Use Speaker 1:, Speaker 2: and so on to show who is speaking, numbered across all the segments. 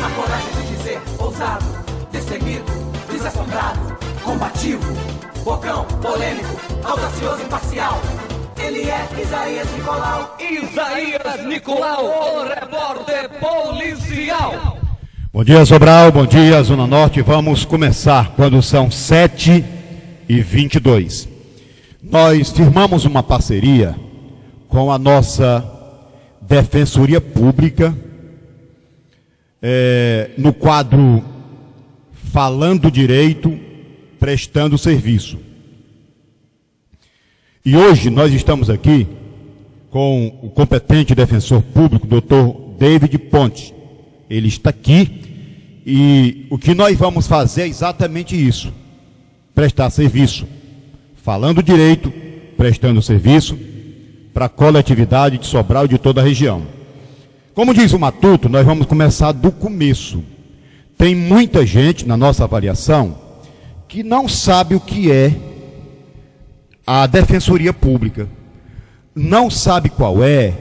Speaker 1: A coragem de dizer, ousado, destemido, desassombrado, combativo, bocão, polêmico, audacioso, imparcial. Ele é Isaías Nicolau.
Speaker 2: Isaías Nicolau, o repórter policial.
Speaker 3: Bom dia, Sobral, bom dia, Zona Norte. Vamos começar quando são 7h22. Nós firmamos uma parceria com a nossa Defensoria Pública, no quadro Falando Direito, Prestando Serviço. E hoje nós estamos aqui com o competente defensor público, Dr. David Ponte. Ele está aqui e o que nós vamos fazer é exatamente isso: prestar serviço, falando direito, prestando serviço para a coletividade de Sobral e de toda a região. Como diz o Matuto, nós vamos começar do começo. Tem muita gente na nossa avaliação que não sabe o que é a Defensoria Pública, não sabe qual é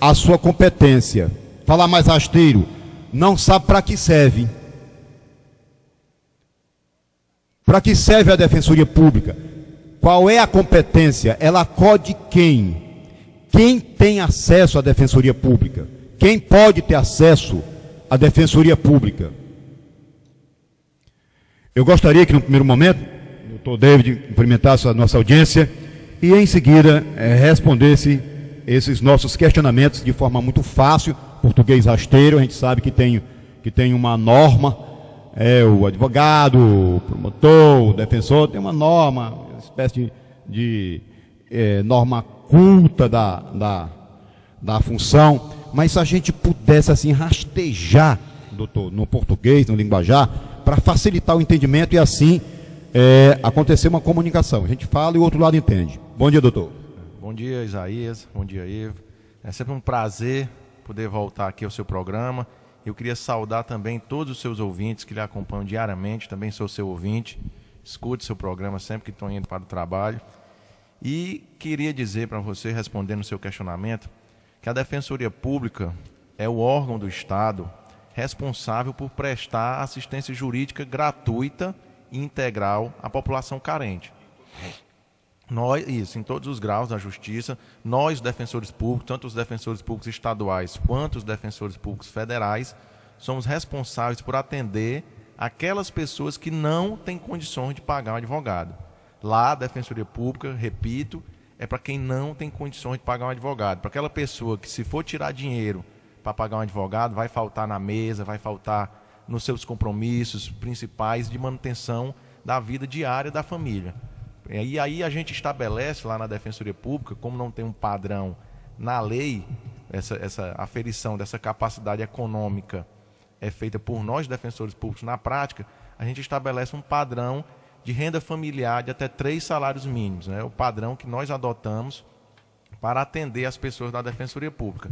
Speaker 3: a sua competência. Falar mais rasteiro, não sabe para que serve. Para que serve a Defensoria Pública? Qual é a competência? Ela acode quem? Quem tem acesso à Defensoria Pública? Quem pode ter acesso à Defensoria Pública? Eu gostaria que no primeiro momento o doutor David cumprimentasse a nossa audiência e em seguida respondesse esses nossos questionamentos de forma muito fácil, português rasteiro. A gente sabe que tem uma norma, o advogado, o promotor, o defensor, tem uma norma, uma espécie de norma culta da função, mas se a gente pudesse assim rastejar, doutor, no português, no linguajar, para facilitar o entendimento e assim acontecer uma comunicação. A gente fala e o outro lado entende. Bom dia, doutor.
Speaker 4: Bom dia, Isaías. Bom dia, Ivo. É sempre um prazer poder voltar aqui ao seu programa. Eu queria saudar também todos os seus ouvintes que lhe acompanham diariamente. Também sou seu ouvinte. Escute seu programa sempre que estão indo para o trabalho. E queria dizer para você, respondendo o seu questionamento, que a Defensoria Pública é o órgão do Estado responsável por prestar assistência jurídica gratuita e integral à população carente. Isso, em todos os graus da justiça, nós, defensores públicos, tanto os defensores públicos estaduais quanto os defensores públicos federais, somos responsáveis por atender aquelas pessoas que não têm condições de pagar um advogado. Lá, a Defensoria Pública, repito, é para quem não tem condições de pagar um advogado. Para aquela pessoa que, se for tirar dinheiro para pagar um advogado, vai faltar na mesa, vai faltar nos seus compromissos principais de manutenção da vida diária da família. E aí a gente estabelece lá na Defensoria Pública, como não tem um padrão na lei, essa aferição dessa capacidade econômica é feita por nós, defensores públicos, na prática, a gente estabelece um padrão de renda familiar de até 3 salários mínimos, né? O padrão que nós adotamos para atender as pessoas da Defensoria Pública.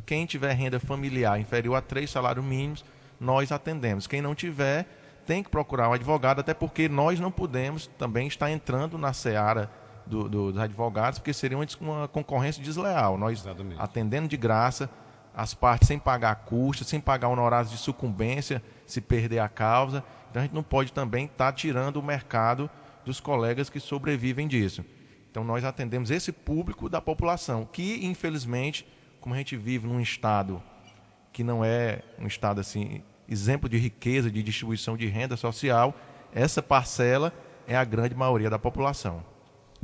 Speaker 4: Quem tiver renda familiar inferior a 3 salários mínimos, nós atendemos. Quem não tiver, tem que procurar um advogado, até porque nós não podemos também estar entrando na seara dos advogados, porque seria uma concorrência desleal. Nós, exatamente, atendendo de graça, as partes sem pagar custos, sem pagar honorários de sucumbência, se perder a causa. Então a gente não pode também estar tirando o mercado dos colegas que sobrevivem disso. Então nós atendemos esse público da população, que infelizmente, como a gente vive num estado que não é um estado assim, exemplo de riqueza, de distribuição de renda social, essa parcela é a grande maioria da população.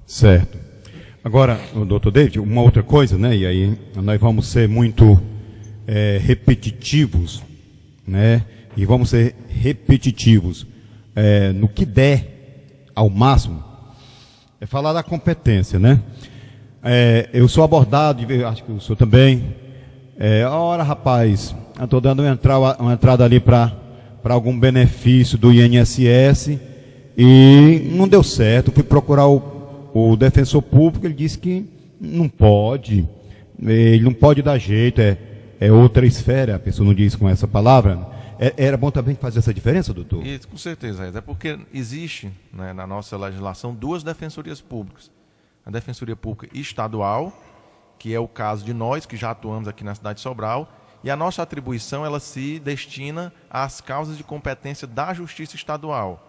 Speaker 3: Certo. Agora, doutor David, uma outra coisa, né? E aí nós vamos ser muito repetitivos, né? E vamos ser repetitivos no que der ao máximo, é falar da competência, né? Eu sou abordado, acho que o senhor também. Ora, rapaz, eu estou dando uma entrada ali para algum benefício do INSS e não deu certo. Fui procurar o defensor público, ele disse que não pode, ele não pode dar jeito, é outra esfera, a pessoa não diz com essa palavra. Era bom também fazer essa diferença, doutor?
Speaker 4: Isso, com certeza, é porque existe, né, na nossa legislação 2 defensorias públicas. A Defensoria Pública Estadual, que é o caso de nós, que já atuamos aqui na cidade de Sobral, E a nossa atribuição, ela se destina às causas de competência da Justiça Estadual.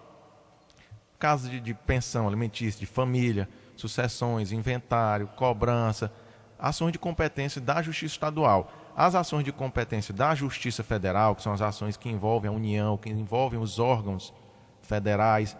Speaker 4: Casos de pensão alimentícia, de família, sucessões, inventário, cobrança, ações de competência da Justiça Estadual. As ações de competência da Justiça Federal, que são as ações que envolvem a União, que envolvem os órgãos federais,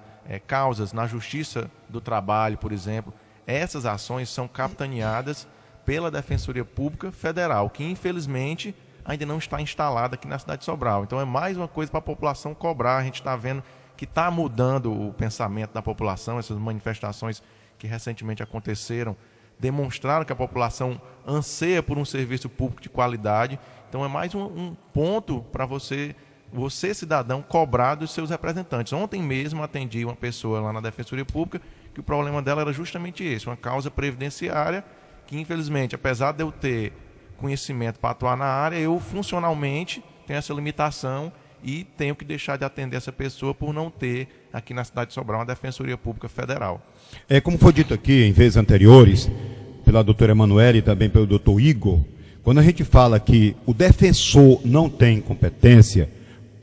Speaker 4: causas na Justiça do Trabalho, por exemplo, essas ações são capitaneadas pela Defensoria Pública Federal, que infelizmente ainda não está instalada aqui na cidade de Sobral. Então é mais uma coisa para a população cobrar. A gente está vendo que está mudando o pensamento da população. Essas manifestações que recentemente aconteceram demonstraram que a população anseia por um serviço público de qualidade. Então é mais um ponto para você cidadão, cobrar dos seus representantes. Ontem mesmo atendi uma pessoa lá na Defensoria Pública que o problema dela era justamente esse, uma causa previdenciária que, infelizmente, apesar de eu ter conhecimento para atuar na área, eu funcionalmente tenho essa limitação e tenho que deixar de atender essa pessoa por não ter aqui na cidade de Sobral uma Defensoria Pública Federal.
Speaker 3: Como foi dito aqui em vezes anteriores, pela doutora Emanuele e também pelo doutor Igor, quando a gente fala que o defensor não tem competência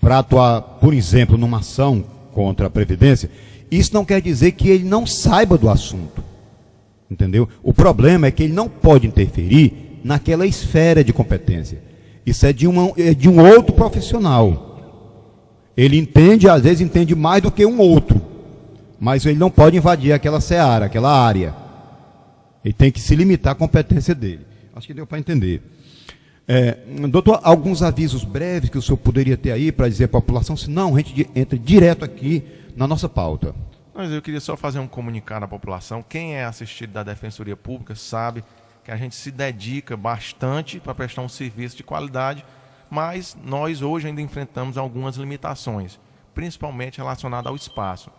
Speaker 3: para atuar, por exemplo, numa ação contra a Previdência, isso não quer dizer que ele não saiba do assunto, entendeu? O problema é que ele não pode interferir naquela esfera de competência. Isso é de um outro profissional. Ele entende, às vezes entende mais do que um outro, mas ele não pode invadir aquela seara, aquela área. Ele tem que se limitar à competência dele. Acho que deu para entender. Doutor, alguns avisos breves que o senhor poderia ter aí para dizer à população, senão a gente entra direto aqui na nossa pauta.
Speaker 4: Mas eu queria só fazer um comunicado à população. Quem é assistido da Defensoria Pública sabe que a gente se dedica bastante para prestar um serviço de qualidade, mas nós hoje ainda enfrentamos algumas limitações, principalmente relacionadas ao espaço.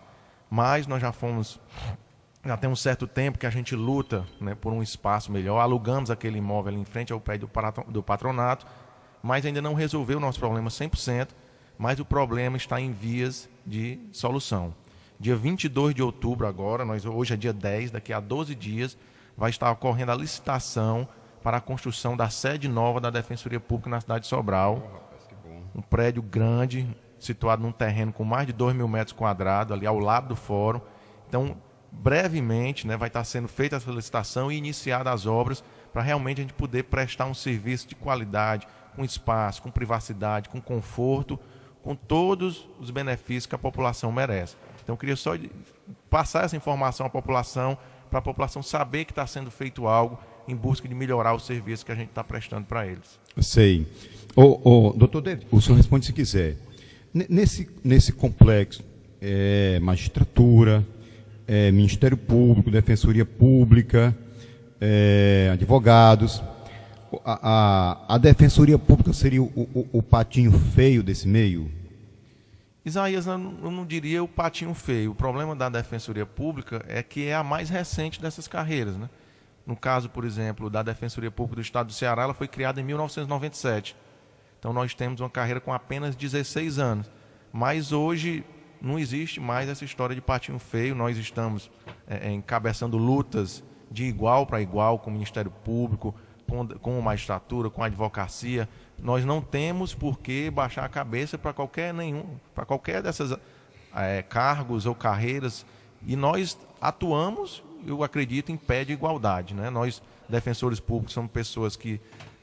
Speaker 4: Mas nós já tem um certo tempo que a gente luta, né, por um espaço melhor, alugamos aquele imóvel ali em frente ao prédio do patronato, mas ainda não resolveu o nosso problema 100%, mas o problema está em vias de solução. Dia 22 de outubro agora, hoje é dia 10, daqui a 12 dias, vai estar ocorrendo a licitação para a construção da sede nova da Defensoria Pública na cidade de Sobral. Um prédio grande, situado num terreno com mais de 2.000 metros quadrados, ali ao lado do fórum. Então, brevemente, né, vai estar sendo feita essa licitação e iniciadas as obras para realmente a gente poder prestar um serviço de qualidade, com espaço, com privacidade, com conforto, com todos os benefícios que a população merece. Então, eu queria só passar essa informação à população, para a população saber que está sendo feito algo em busca de melhorar o serviço que a gente está prestando para eles.
Speaker 3: Sei. Doutor David, o senhor responde se quiser. Nesse complexo, magistratura, Ministério Público, Defensoria Pública, advogados, a Defensoria Pública seria o patinho feio desse meio?
Speaker 4: Isaías, eu não diria o patinho feio. O problema da Defensoria Pública é que é a mais recente dessas carreiras, né? No caso, por exemplo, da Defensoria Pública do Estado do Ceará, ela foi criada em 1997. Então nós temos uma carreira com apenas 16 anos. Mas hoje não existe mais essa história de patinho feio. Nós estamos encabeçando lutas de igual para igual com o Ministério Público, com a magistratura, com a advocacia. Nós não temos por que baixar a cabeça para qualquer dessas cargos ou carreiras. E nós atuamos, eu acredito, em pé de igualdade, né? Nós, defensores públicos, somos pessoas que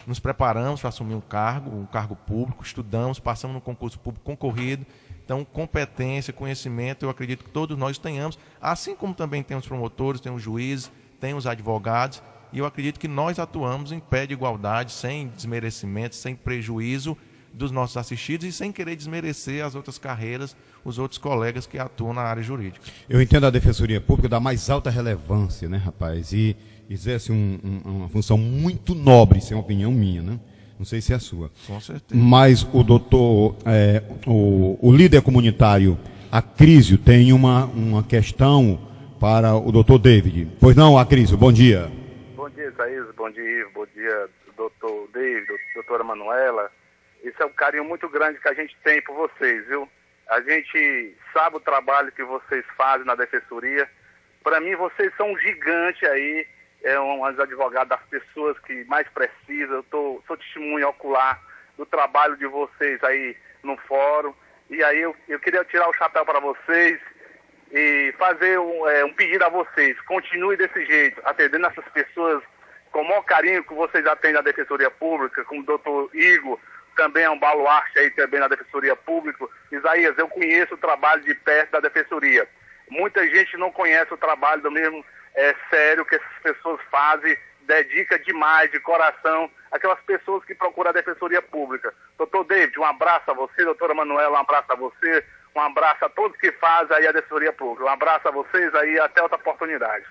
Speaker 4: nos preparamos para assumir um cargo público, estudamos, passamos no concurso público concorrido. Então, competência, conhecimento, eu acredito que todos nós tenhamos, assim como também tem os promotores, tem os juízes, tem os advogados, e eu acredito que nós atuamos em pé de igualdade, sem desmerecimento, sem prejuízo dos nossos assistidos e sem querer desmerecer as outras carreiras, os outros colegas que atuam na área jurídica.
Speaker 3: Eu entendo a Defensoria Pública da mais alta relevância, né, rapaz? E exerce uma função muito nobre, isso é uma opinião minha, né? Não sei se é a sua.
Speaker 4: Com certeza.
Speaker 3: Mas o doutor, o líder comunitário Acrísio tem uma questão para o doutor David. Pois não, Acrísio, bom dia.
Speaker 5: Bom dia, Isaías, bom dia, Ivo, bom dia, doutor David, doutora Manuela. Isso é um carinho muito grande que a gente tem por vocês, viu? A gente sabe o trabalho que vocês fazem na Defensoria. Para mim, vocês são um gigante aí, um advogado das pessoas que mais precisam. Sou testemunha ocular do trabalho de vocês aí no fórum. E aí eu queria tirar o chapéu para vocês e fazer um pedido a vocês. Continue desse jeito, atendendo essas pessoas com o maior carinho que vocês atendem à Defensoria Pública, como o doutor Igor, também é um baluarte aí também na Defensoria Pública. Isaías, eu conheço o trabalho de perto da Defensoria. Muita gente não conhece o trabalho do mesmo sério que essas pessoas fazem, dedica demais, de coração, aquelas pessoas que procuram a Defensoria Pública. Doutor David, um abraço a você, doutora Manuela, um abraço a você, um abraço a todos que fazem aí a Defensoria Pública. Um abraço a vocês aí e até outra oportunidade.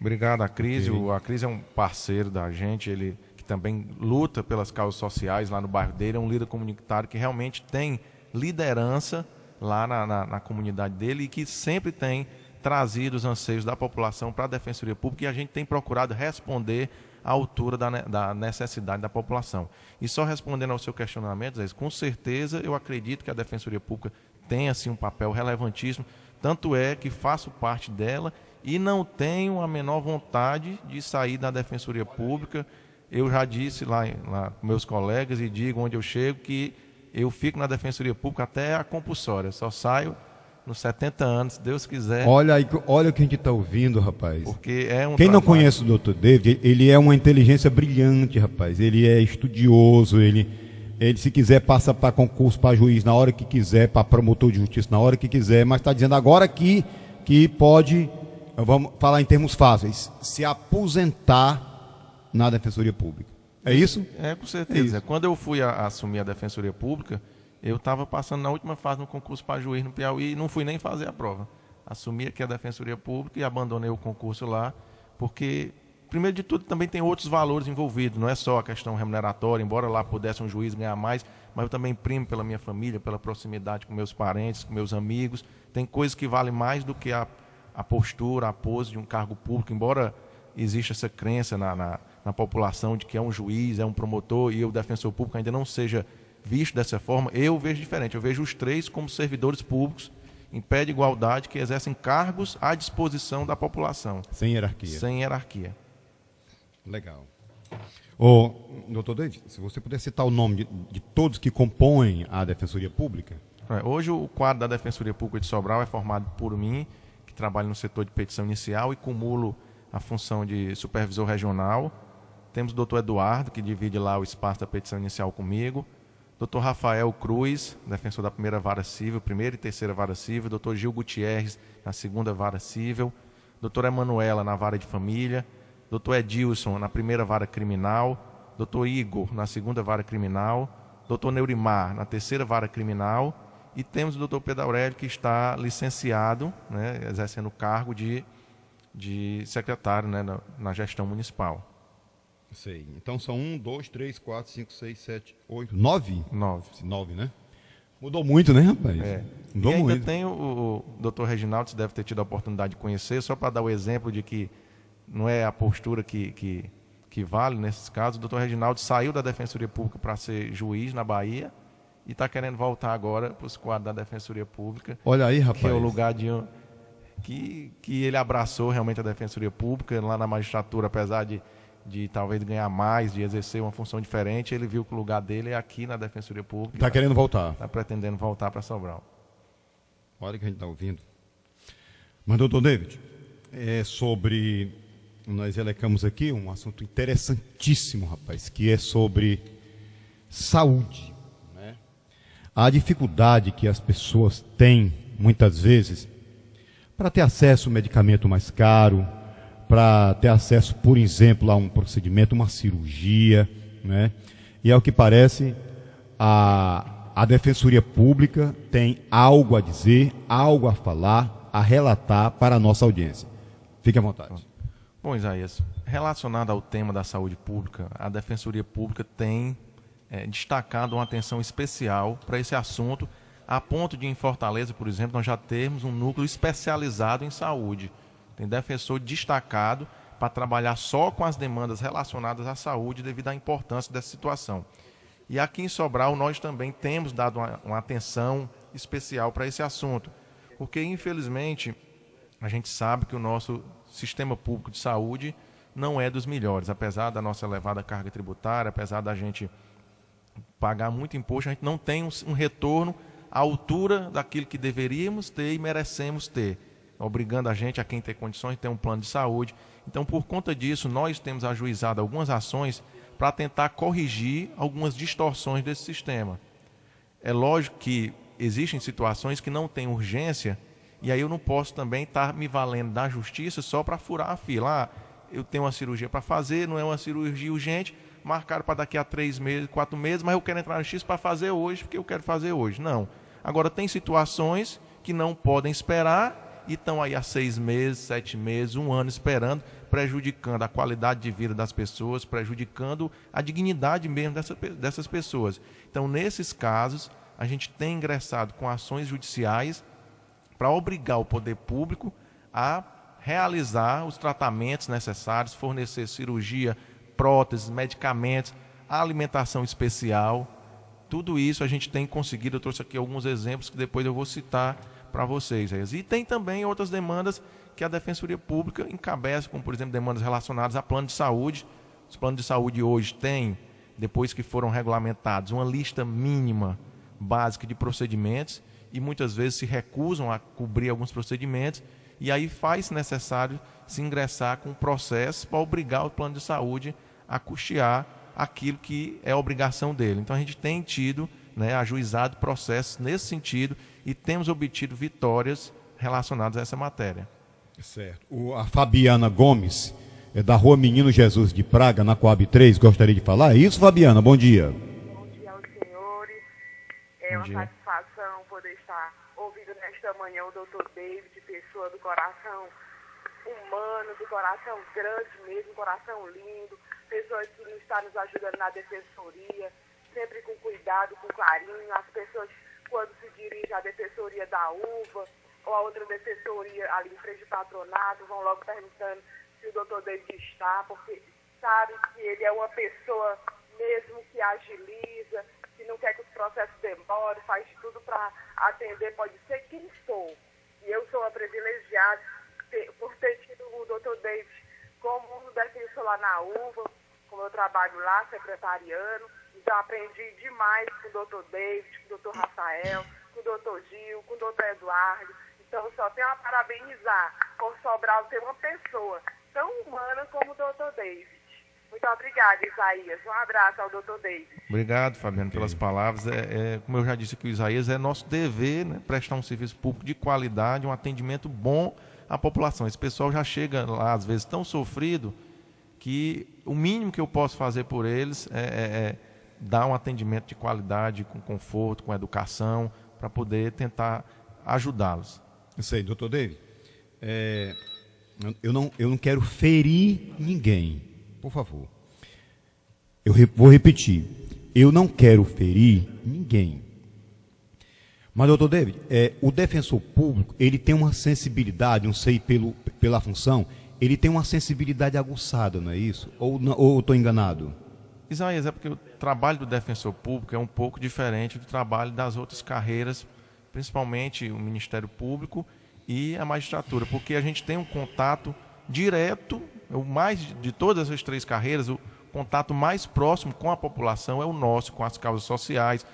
Speaker 4: Obrigado, Acrísio. A Acrísio é um parceiro da gente, ele que também luta pelas causas sociais lá no bairro dele, é um líder comunitário que realmente tem liderança lá na comunidade dele e que sempre tem trazido os anseios da população para a Defensoria Pública, e a gente tem procurado responder à altura da necessidade da população. E só respondendo ao seu questionamento, Zé, com certeza eu acredito que a Defensoria Pública tem assim, um papel relevantíssimo, tanto é que faço parte dela e não tenho a menor vontade de sair da Defensoria Pública. Eu já disse lá com meus colegas e digo onde eu chego que eu fico na Defensoria Pública até a compulsória, só saio nos 70 anos, se Deus quiser.
Speaker 3: Olha o que a gente está ouvindo, rapaz.
Speaker 4: Porque é um
Speaker 3: Quem não
Speaker 4: trabalho...
Speaker 3: conhece o Dr. David, ele é uma inteligência brilhante, rapaz. Ele é estudioso, ele se quiser passa para concurso, para juiz na hora que quiser, para promotor de justiça na hora que quiser, mas está dizendo agora que pode, vamos falar em termos fáceis, se aposentar na Defensoria Pública. É isso?
Speaker 4: Com certeza. Quando eu fui assumir a Defensoria Pública, eu estava passando na última fase no concurso para juiz no Piauí e não fui nem fazer a prova. Assumi aqui a Defensoria Pública e abandonei o concurso lá, porque, primeiro de tudo, também tem outros valores envolvidos, não é só a questão remuneratória, embora lá pudesse um juiz ganhar mais, mas eu também primo pela minha família, pela proximidade com meus parentes, com meus amigos. Tem coisas que valem mais do que a postura, a pose de um cargo público, embora exista essa crença na população de que é um juiz, é um promotor e o defensor público ainda não seja visto dessa forma, eu vejo diferente. Eu vejo os três como servidores públicos em pé de igualdade que exercem cargos à disposição da população.
Speaker 3: Sem hierarquia.
Speaker 4: Sem hierarquia.
Speaker 3: Legal. Doutor David, se você puder citar o nome de todos que compõem a Defensoria Pública.
Speaker 4: Hoje o quadro da Defensoria Pública de Sobral é formado por mim, que trabalho no setor de petição inicial e cumulo a função de supervisor regional. Temos o doutor Eduardo, que divide lá o espaço da petição inicial comigo. Dr. Rafael Cruz, defensor da primeira vara cível, primeira e terceira vara cível. Dr. Gil Gutierrez, na segunda vara cível. Dr. Emanuela, na vara de família. Dr. Edilson, na primeira vara criminal. Dr. Igor, na segunda vara criminal. Dr. Neurimar, na terceira vara criminal. E temos o Dr. Pedro Aurélio, que está licenciado, né, exercendo o cargo de secretário, né, na gestão municipal.
Speaker 3: Sei. Então são 1, 2, 3, 4, 5, 6, 7, 8, 9? 9, né? Mudou muito, né, rapaz? Mudou
Speaker 4: e ainda
Speaker 3: muito.
Speaker 4: tem o doutor Reginaldo, você deve ter tido a oportunidade de conhecer, só para dar o exemplo de que não é a postura que vale nesses casos. O doutor Reginaldo saiu da Defensoria Pública para ser juiz na Bahia e está querendo voltar agora para os quadros da Defensoria Pública.
Speaker 3: Olha aí, rapaz.
Speaker 4: Que é o lugar que ele abraçou realmente a Defensoria Pública lá na magistratura, apesar de talvez ganhar mais, de exercer uma função diferente, ele viu que o lugar dele é aqui na Defensoria Pública.
Speaker 3: Está querendo voltar.
Speaker 4: Está pretendendo voltar para Sobral.
Speaker 3: Olha que a gente está ouvindo. Mas, doutor David, nós elecamos aqui um assunto interessantíssimo, rapaz, que é sobre saúde. Né? A dificuldade que as pessoas têm, muitas vezes, para ter acesso a um medicamento mais caro, para ter acesso, por exemplo, a um procedimento, uma cirurgia, né? E ao que parece, a Defensoria Pública tem algo a dizer, algo a falar, a relatar para a nossa audiência. Fique à vontade.
Speaker 4: Bom, Isaías, relacionado ao tema da saúde pública, a Defensoria Pública tem destacado uma atenção especial para esse assunto, a ponto de, em Fortaleza, por exemplo, nós já temos um núcleo especializado em saúde. Tem defensor destacado para trabalhar só com as demandas relacionadas à saúde devido à importância dessa situação. E aqui em Sobral nós também temos dado uma atenção especial para esse assunto, porque infelizmente a gente sabe que o nosso sistema público de saúde não é dos melhores, apesar da nossa elevada carga tributária, apesar da gente pagar muito imposto, a gente não tem um retorno à altura daquilo que deveríamos ter e merecemos ter, obrigando a gente, a quem tem condições de ter um plano de saúde. Então, por conta disso, nós temos ajuizado algumas ações para tentar corrigir algumas distorções desse sistema. É lógico que existem situações que não têm urgência, e aí eu não posso também estar me valendo da justiça só para furar a fila. Eu tenho uma cirurgia para fazer, não é uma cirurgia urgente, marcaram para daqui a 3 meses, 4 meses, mas eu quero entrar na justiça para fazer hoje, porque eu quero fazer hoje. Não. Agora, tem situações que não podem esperar e estão aí há 6 meses, 7 meses, 1 ano esperando, prejudicando a qualidade de vida das pessoas, prejudicando a dignidade mesmo dessas pessoas. Então, nesses casos, a gente tem ingressado com ações judiciais para obrigar o poder público a realizar os tratamentos necessários, fornecer cirurgia, próteses, medicamentos, alimentação especial. Tudo isso a gente tem conseguido. Eu trouxe aqui alguns exemplos que depois eu vou citar para vocês. E tem também outras demandas que a Defensoria Pública encabeça, como, por exemplo, demandas relacionadas a plano de saúde. Os planos de saúde hoje têm, depois que foram regulamentados, uma lista mínima básica de procedimentos e muitas vezes se recusam a cobrir alguns procedimentos, e aí faz necessário se ingressar com um processo para obrigar o plano de saúde a custear aquilo que é obrigação dele. Então a gente tem tido, ajuizado processos nesse sentido e temos obtido vitórias relacionadas a essa matéria.
Speaker 3: Certo. A Fabiana Gomes, da Rua Menino Jesus de Praga, na Coab 3, gostaria de falar. É isso, Fabiana? Bom dia.
Speaker 6: Bom dia aos senhores. É uma satisfação poder estar ouvindo nesta manhã o doutor David, pessoa do coração humano, do coração grande mesmo, coração lindo, pessoa que está nos ajudando na defensoria, sempre com cuidado, com carinho. As pessoas, quando se dirigem à defensoria da UVA ou a outra defensoria ali em frente ao patronato, vão logo perguntando se o doutor David está, porque sabe que ele é uma pessoa mesmo que agiliza, que não quer que os processos demorem, faz tudo para atender, pode ser quem for. E eu sou uma privilegiada por ter tido o doutor David como um defensor lá na UVA, como eu trabalho lá, secretariando. Então aprendi demais com o doutor David, com o doutor Rafael, com o doutor Gil, com o doutor Eduardo. Então só tenho a parabenizar por Sobral ter uma pessoa tão humana como o doutor David. Muito obrigada, Isaías. Um abraço ao doutor David.
Speaker 4: Obrigado, Fabiano, pelas palavras. Como eu já disse aqui, o Isaías, é nosso dever, prestar um serviço público de qualidade, um atendimento bom à população. Esse pessoal já chega lá, às vezes, tão sofrido que o mínimo que eu posso fazer por eles é dar um atendimento de qualidade, com conforto, com educação, para poder tentar ajudá-los.
Speaker 3: Isso aí, doutor David. Eu não quero ferir ninguém, por favor. Eu vou repetir. Eu não quero ferir ninguém. Mas, doutor David, o defensor público, ele tem uma sensibilidade, não sei pela função, ele tem uma sensibilidade aguçada, não é isso? Ou estou enganado?
Speaker 4: Isaías, é porque o trabalho do defensor público é um pouco diferente do trabalho das outras carreiras, principalmente o Ministério Público e a magistratura, porque a gente tem um contato direto, de todas essas 3 carreiras, o contato mais próximo com a população é o nosso, com as causas sociais,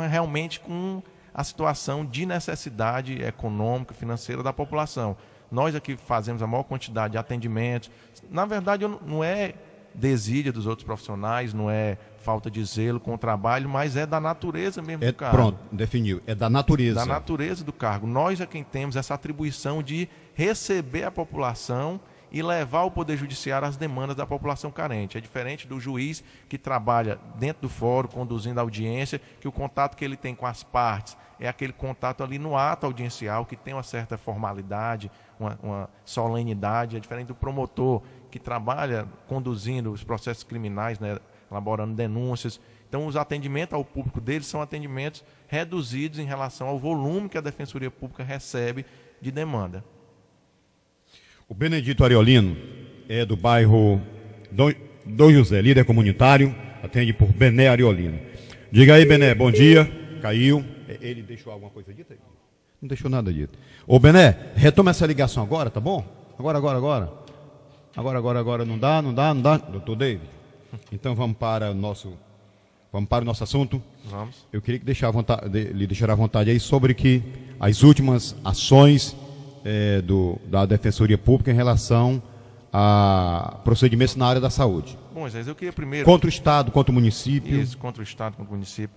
Speaker 4: realmente com a situação de necessidade econômica, financeira da população. Nós aqui fazemos a maior quantidade de atendimentos. Na verdade, não é desídia dos outros profissionais, não é falta de zelo com o trabalho, mas é da natureza mesmo do cargo.
Speaker 3: Pronto, definiu. É da natureza.
Speaker 4: Da natureza do cargo. Nós é quem temos essa atribuição de receber a população e levar o Poder Judiciário às demandas da população carente. É diferente do juiz que trabalha dentro do fórum, conduzindo a audiência, que o contato que ele tem com as partes é aquele contato ali no ato audiencial, que tem uma certa formalidade, uma solenidade. É diferente do promotor, que trabalha conduzindo os processos criminais, elaborando denúncias. Então, os atendimentos ao público deles são atendimentos reduzidos em relação ao volume que a Defensoria Pública recebe de demanda.
Speaker 3: O Benedito Ariolino é do bairro Dom José, líder comunitário, atende por Bené Ariolino. Diga aí, Bené, bom dia. Caiu. Ele deixou alguma coisa dita aí? Não deixou nada dito. Ô, Bené, retoma essa ligação agora, tá bom? Agora. Agora, não dá. Doutor David. Então vamos para Vamos para o nosso assunto?
Speaker 4: Vamos.
Speaker 3: Eu queria que lhe deixar à vontade aí sobre que as últimas ações da Defensoria Pública em relação a procedimentos na área da saúde.
Speaker 4: Bom, Zé, eu queria primeiro...
Speaker 3: Contra o Estado, contra o município.
Speaker 4: Isso, contra o Estado, contra o município.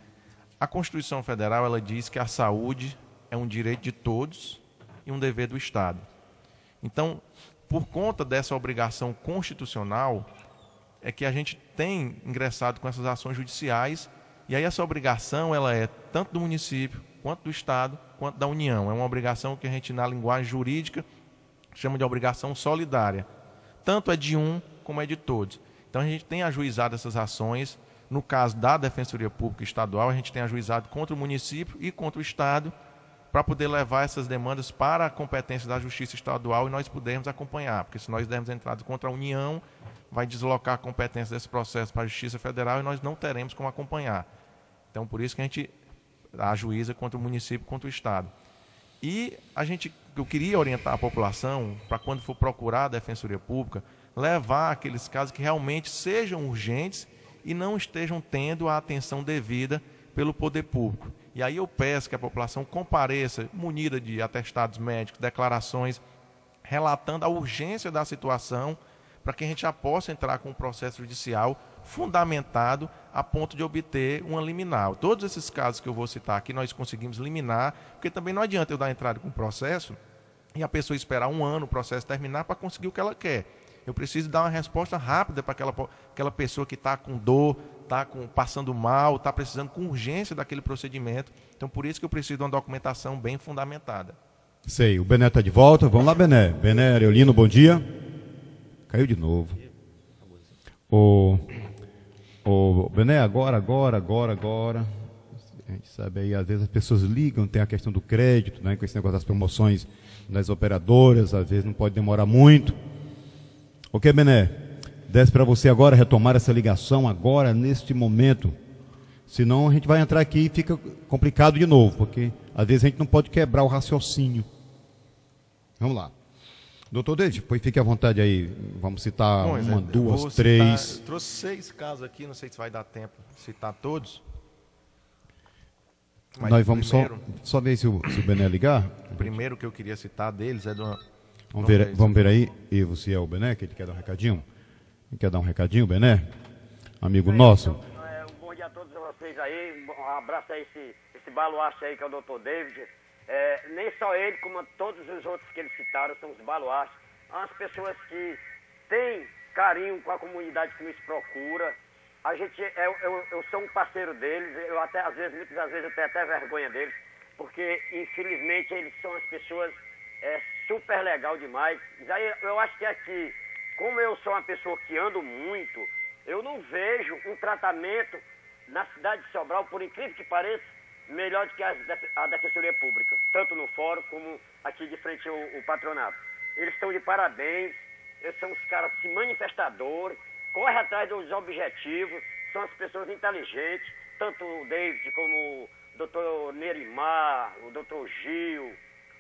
Speaker 4: A Constituição Federal, ela diz que a saúde é um direito de todos e um dever do Estado. Então, por conta dessa obrigação constitucional, é que a gente tem ingressado com essas ações judiciais, e aí essa obrigação ela é tanto do município, quanto do Estado, quanto da União. É uma obrigação que a gente, na linguagem jurídica, chama de obrigação solidária. Tanto é de um, como é de todos. Então a gente tem ajuizado essas ações. No caso da Defensoria Pública Estadual, a gente tem ajuizado contra o município e contra o Estado, para poder levar essas demandas para a competência da Justiça Estadual e nós pudermos acompanhar. Porque se nós dermos entrada contra a União, vai deslocar a competência desse processo para a Justiça Federal e nós não teremos como acompanhar. Então, por isso que a gente ajuiza contra o município, contra o Estado. E eu queria orientar a população para, quando for procurar a Defensoria Pública, levar aqueles casos que realmente sejam urgentes e não estejam tendo a atenção devida pelo poder público. E aí eu peço que a população compareça, munida de atestados médicos, declarações, relatando a urgência da situação, para que a gente já possa entrar com um processo judicial fundamentado a ponto de obter uma liminar. Todos esses casos que eu vou citar aqui, nós conseguimos liminar, porque também não adianta eu dar entrada com o processo e a pessoa esperar um ano o processo terminar para conseguir o que ela quer. Eu preciso dar uma resposta rápida para aquela pessoa que está com dor, está passando mal, está precisando com urgência daquele procedimento. Então, por isso que eu preciso de uma documentação bem fundamentada.
Speaker 3: Sei, o Bené está de volta. Vamos lá, Bené. Bené Areolino, bom dia. Caiu de novo. Bené, agora. A gente sabe aí, às vezes as pessoas ligam, tem a questão do crédito, né, com esse negócio das promoções das operadoras, às vezes não pode demorar muito. Ok, Bené, desce para você agora retomar essa ligação agora, neste momento. Senão a gente vai entrar aqui e fica complicado de novo, porque às vezes a gente não pode quebrar o raciocínio. Vamos lá. Doutor David, pois fique à vontade aí. Vamos citar uma, duas, três.
Speaker 4: Eu trouxe 6 casos aqui, não sei se vai dar tempo de citar todos. Mas
Speaker 3: nós vamos só ver se o Bené ligar.
Speaker 4: O primeiro que eu queria citar deles é do...
Speaker 3: Vamos ver aí, e você é o Bené, que ele quer dar um recadinho? Ele quer dar um recadinho, Bené? Amigo nosso.
Speaker 7: Bom dia a todos vocês aí, um abraço a esse baluarte aí que é o Dr. David. Nem só ele, como todos os outros que eles citaram, são os baluartes. As pessoas que têm carinho com a comunidade que nos procura. Eu sou um parceiro deles, muitas vezes eu tenho até vergonha deles, porque infelizmente eles são as pessoas super legal demais. Aí eu acho que aqui, como eu sou uma pessoa que ando muito, eu não vejo um tratamento na cidade de Sobral, por incrível que pareça, melhor do que a Defensoria Pública, tanto no fórum como aqui de frente ao patronato. Eles estão de parabéns, eles são os caras manifestadores, correm atrás dos objetivos, são as pessoas inteligentes, tanto o David como o doutor Nerimar, o doutor Gil,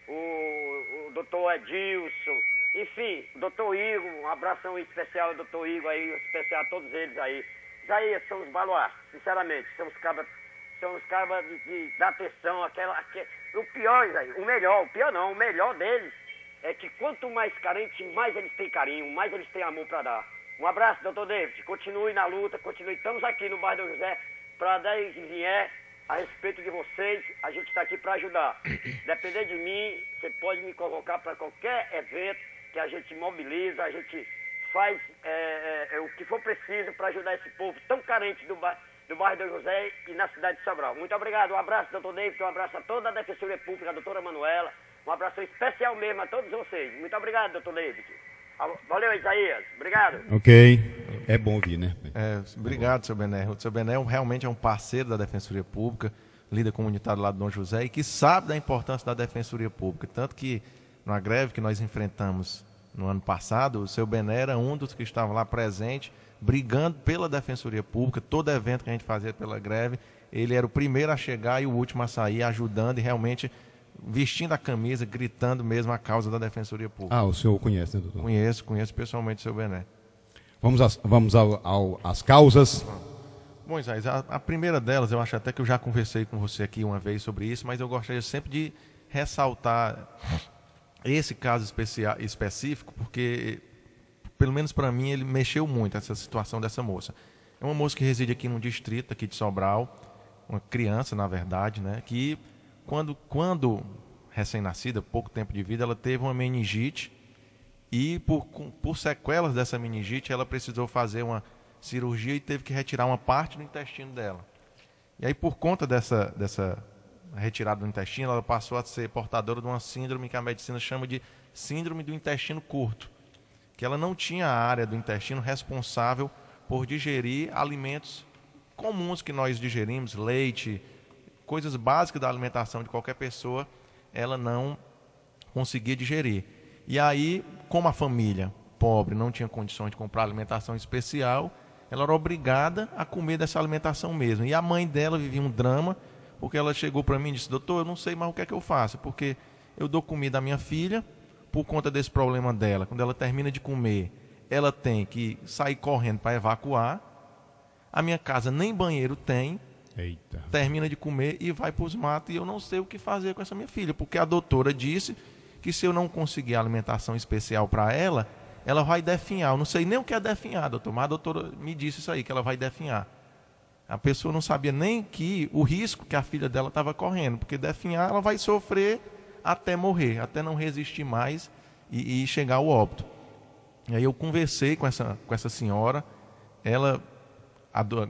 Speaker 7: o doutor Edilson, enfim, o doutor Igor, um abração especial ao doutor Igor aí, especial a todos eles aí. Aí são os baluartes, sinceramente, são os cabras de dar atenção, o pior, o melhor deles é que quanto mais carente, mais eles têm carinho, mais eles têm amor para dar. Um abraço, doutor David, continue na luta, estamos aqui no bairro do José, para daí que vier, a respeito de vocês, a gente está aqui para ajudar. Depender de mim, você pode me convocar para qualquer evento que a gente mobiliza, a gente faz o que for preciso para ajudar esse povo tão carente do bairro do José e na cidade de Sobral. Muito obrigado, um abraço, doutor David, um abraço a toda a Defensoria Pública, a doutora Manuela, um abraço especial mesmo a todos vocês. Muito obrigado, doutor David. Valeu, Isaías. Obrigado.
Speaker 3: Ok. É bom ouvir, né?
Speaker 4: Obrigado, seu Bené. O seu Bené realmente é um parceiro da Defensoria Pública, líder comunitário lá do Dom José, e que sabe da importância da Defensoria Pública. Tanto que, numa greve que nós enfrentamos no ano passado, o seu Bené era um dos que estava lá presente, brigando pela Defensoria Pública. Todo evento que a gente fazia pela greve, ele era o primeiro a chegar e o último a sair, ajudando e realmente vestindo a camisa, gritando mesmo a causa da Defensoria Pública.
Speaker 3: O senhor conhece, né, doutor?
Speaker 4: Conheço pessoalmente o seu Bené.
Speaker 3: Vamos às causas.
Speaker 4: Bom, Isaías, a primeira delas, eu acho até que eu já conversei com você aqui uma vez sobre isso, mas eu gostaria sempre de ressaltar esse caso específico, porque, pelo menos para mim, ele mexeu muito, essa situação dessa moça. É uma moça que reside aqui num distrito aqui de Sobral, uma criança, na verdade, né, que quando recém-nascida, pouco tempo de vida, ela teve uma meningite e por sequelas dessa meningite ela precisou fazer uma cirurgia e teve que retirar uma parte do intestino dela. E aí, por conta dessa retirada do intestino, ela passou a ser portadora de uma síndrome que a medicina chama de síndrome do intestino curto, que ela não tinha a área do intestino responsável por digerir alimentos comuns que nós digerimos, leite, coisas básicas da alimentação de qualquer pessoa, ela não conseguia digerir. E aí, como a família pobre não tinha condições de comprar alimentação especial, ela era obrigada a comer dessa alimentação mesmo. E a mãe dela vivia um drama, porque ela chegou para mim e disse: doutor, eu não sei mais o que é que eu faço, porque eu dou comida à minha filha por conta desse problema dela. Quando ela termina de comer, ela tem que sair correndo para evacuar. A minha casa nem banheiro tem.
Speaker 3: Eita.
Speaker 4: Termina de comer e vai para os matos, e eu não sei o que fazer com essa minha filha, porque a doutora disse que se eu não conseguir alimentação especial para ela, ela vai definhar. Eu não sei nem o que é definhar, doutor, mas a doutora me disse isso aí, que ela vai definhar. A pessoa não sabia nem que o risco que a filha dela estava correndo, porque definhar ela vai sofrer até morrer, até não resistir mais e chegar ao óbito. E aí eu conversei com essa senhora, ela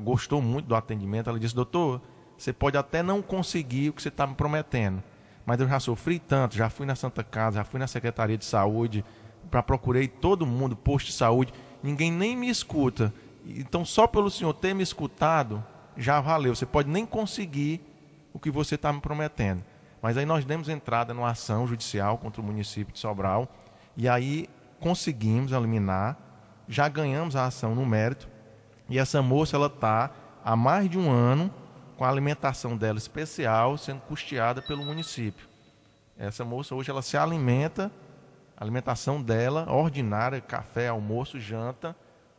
Speaker 4: gostou muito do atendimento, ela disse: doutor, você pode até não conseguir o que você está me prometendo, mas eu já sofri tanto, já fui na Santa Casa, já fui na Secretaria de Saúde, procurei todo mundo, posto de saúde, ninguém nem me escuta. Então, só pelo senhor ter me escutado, já valeu. Você pode nem conseguir o que você está me prometendo. Mas aí nós demos entrada numa ação judicial contra o município de Sobral, e aí conseguimos eliminar, já ganhamos a ação no mérito, e essa moça, ela está há mais de um ano com a alimentação dela especial sendo custeada pelo município. Essa moça hoje ela se alimenta, a alimentação dela ordinária, café, almoço, janta,